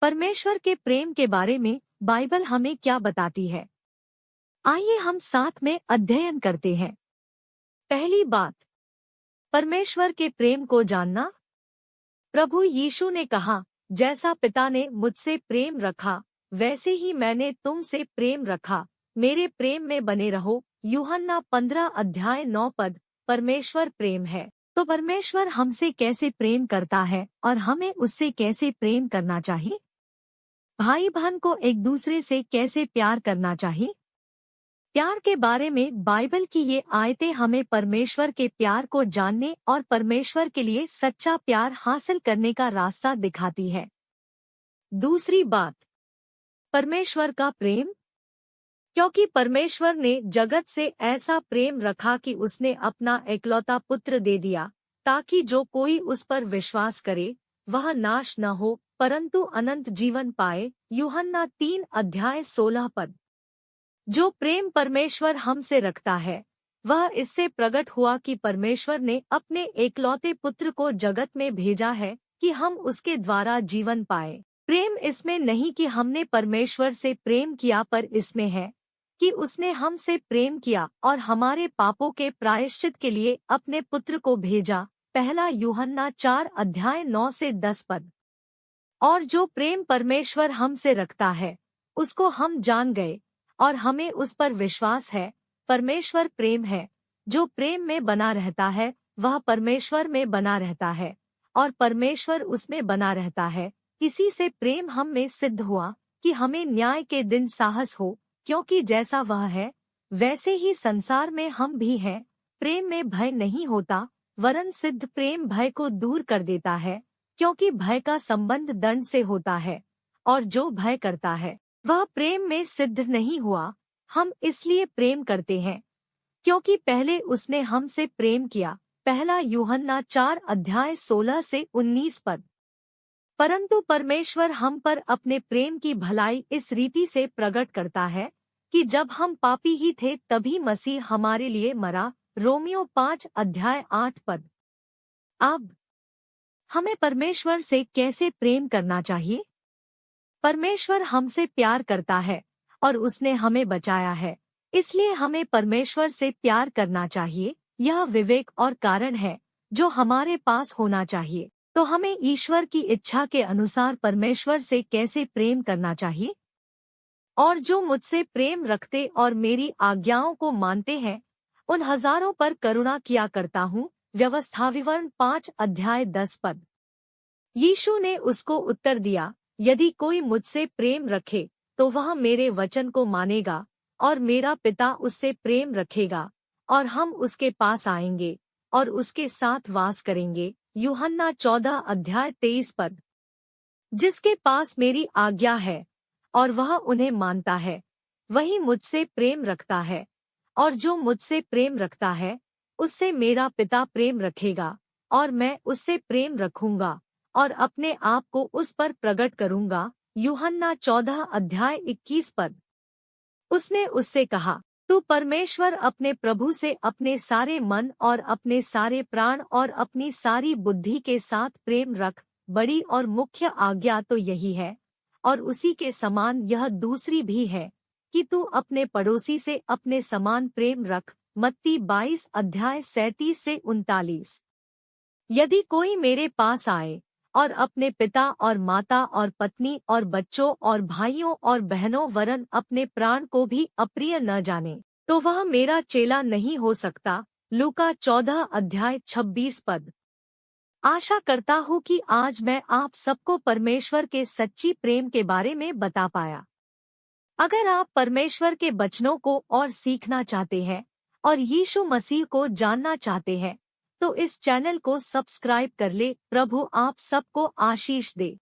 परमेश्वर के प्रेम के बारे में बाइबल हमें क्या बताती है? आइए हम साथ में अध्ययन करते हैं। पहली बात, परमेश्वर के प्रेम को जानना। प्रभु यीशु ने कहा, जैसा पिता ने मुझसे प्रेम रखा वैसे ही मैंने तुमसे प्रेम रखा, मेरे प्रेम में बने रहो। यूहन्ना 15:9 परमेश्वर प्रेम है। तो परमेश्वर हमसे कैसे प्रेम करता है और हमें उससे कैसे प्रेम करना चाहिए? भाई बहन को एक दूसरे से कैसे प्यार करना चाहिए? प्यार के बारे में बाइबल की ये आयतें हमें परमेश्वर के प्यार को जानने और परमेश्वर के लिए सच्चा प्यार हासिल करने का रास्ता दिखाती है। दूसरी बात, परमेश्वर का प्रेम। क्योंकि परमेश्वर ने जगत से ऐसा प्रेम रखा कि उसने अपना एकलौता पुत्र दे दिया, ताकि जो कोई उस पर विश्वास करे वह नाश न हो परंतु अनंत जीवन पाए। यूहन्ना 3:16। जो प्रेम परमेश्वर हमसे रखता है वह इससे प्रकट हुआ कि परमेश्वर ने अपने एकलौते पुत्र को जगत में भेजा है कि हम उसके द्वारा जीवन पाए। प्रेम इसमें नहीं कि हमने परमेश्वर से प्रेम किया, पर इसमें है कि उसने हमसे प्रेम किया और हमारे पापों के प्रायश्चित के लिए अपने पुत्र को भेजा। पहला यूहन्ना 4:9-10। और जो प्रेम परमेश्वर हमसे रखता है उसको हम जान गए और हमें उस पर विश्वास है। परमेश्वर प्रेम है। जो प्रेम में बना रहता है वह परमेश्वर में बना रहता है और परमेश्वर उसमें बना रहता है। इसी से प्रेम हम में सिद्ध हुआ कि हमें न्याय के दिन साहस हो, क्योंकि जैसा वह है वैसे ही संसार में हम भी हैं। प्रेम में भय नहीं होता, वरन सिद्ध प्रेम भय को दूर कर देता है, क्योंकि भय का संबंध दंड से होता है और जो भय करता है वह प्रेम में सिद्ध नहीं हुआ। हम इसलिए प्रेम करते हैं क्योंकि पहले उसने हमसे प्रेम किया। पहला यूहन्ना 4:16-19। परंतु परमेश्वर हम पर अपने प्रेम की भलाई इस रीति से प्रकट करता है कि जब हम पापी ही थे तभी मसीह हमारे लिए मरा। रोमियो 5:8। अब हमें परमेश्वर से कैसे प्रेम करना चाहिए? परमेश्वर हमसे प्यार करता है और उसने हमें बचाया है, इसलिए हमें परमेश्वर से प्यार करना चाहिए। यह विवेक और कारण है जो हमारे पास होना चाहिए। तो हमें ईश्वर की इच्छा के अनुसार परमेश्वर से कैसे प्रेम करना चाहिए? और जो मुझसे प्रेम रखते और मेरी आज्ञाओं को मानते हैं उन हजारों पर करुणा किया करता हूँ। व्यवस्था विवरण 5:10। यीशु ने उसको उत्तर दिया, यदि कोई मुझसे प्रेम रखे तो वह मेरे वचन को मानेगा और मेरा पिता उससे प्रेम रखेगा और हम उसके पास आएंगे और उसके साथ वास करेंगे। यूहन्ना 14:23। जिसके पास मेरी आज्ञा है और वह उन्हें मानता है वही मुझसे प्रेम रखता है, और जो मुझसे प्रेम रखता है उससे मेरा पिता प्रेम रखेगा और मैं उससे प्रेम रखूंगा और अपने आप को उस पर प्रकट करूंगा। यूहन्ना 14:21। उसने उससे कहा, तू परमेश्वर अपने प्रभु से अपने सारे मन और अपने सारे प्राण और अपनी सारी बुद्धि के साथ प्रेम रख। बड़ी और मुख्य आज्ञा तो यही है, और उसी के समान यह दूसरी भी है कि तू अपने पड़ोसी से अपने समान प्रेम रख। मत्ती 22:37-39। यदि कोई मेरे पास आए और अपने पिता और माता और पत्नी और बच्चों और भाइयों और बहनों वरन अपने प्राण को भी अप्रिय न जाने तो वह मेरा चेला नहीं हो सकता। लूका 14:26। आशा करता हूँ कि आज मैं आप सबको परमेश्वर के सच्ची प्रेम के बारे में बता पाया। अगर आप परमेश्वर के वचनों को और सीखना चाहते हैं और यीशु मसीह को जानना चाहते हैं तो इस चैनल को सब्सक्राइब कर ले। प्रभु आप सबको आशीष दे।